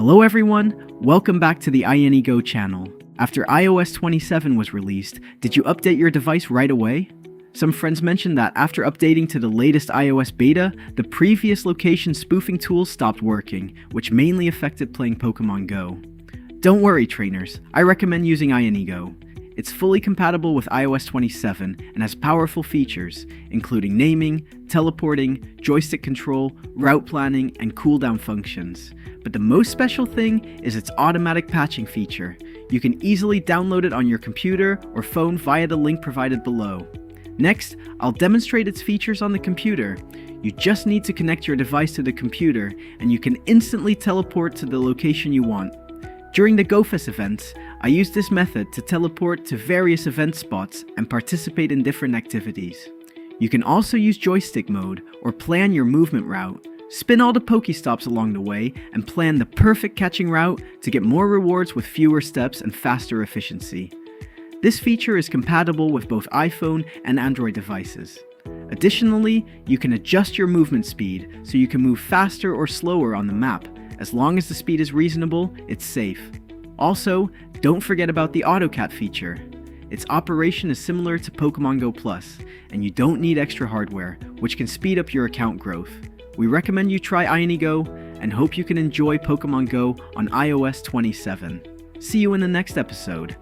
Hello everyone, welcome back to the iAnyGo channel. After iOS 27 was released, did you update your device right away? Some friends mentioned that after updating to the latest iOS beta, the previous location spoofing tool stopped working, which mainly affected playing Pokemon Go. Don't worry trainers, I recommend using iAnyGo. It's fully compatible with iOS 27 and has powerful features, including naming, teleporting, joystick control, route planning, and cooldown functions. But the most special thing is its automatic patching feature. You can easily download it on your computer or phone via the link provided below. Next, I'll demonstrate its features on the computer. You just need to connect your device to the computer, and you can instantly teleport to the location you want. During the GoFest events, I used this method to teleport to various event spots and participate in different activities. You can also use joystick mode or plan your movement route. Spin all the PokéStops along the way and plan the perfect catching route to get more rewards with fewer steps and faster efficiency. This feature is compatible with both iPhone and Android devices. Additionally, you can adjust your movement speed so you can move faster or slower on the map. As long as the speed is reasonable, it's safe. Also, don't forget about the AutoCat feature. Its operation is similar to Pokemon Go Plus, and you don't need extra hardware, which can speed up your account growth. We recommend you try iAnyGo and hope you can enjoy Pokemon Go on iOS 27. See you in the next episode.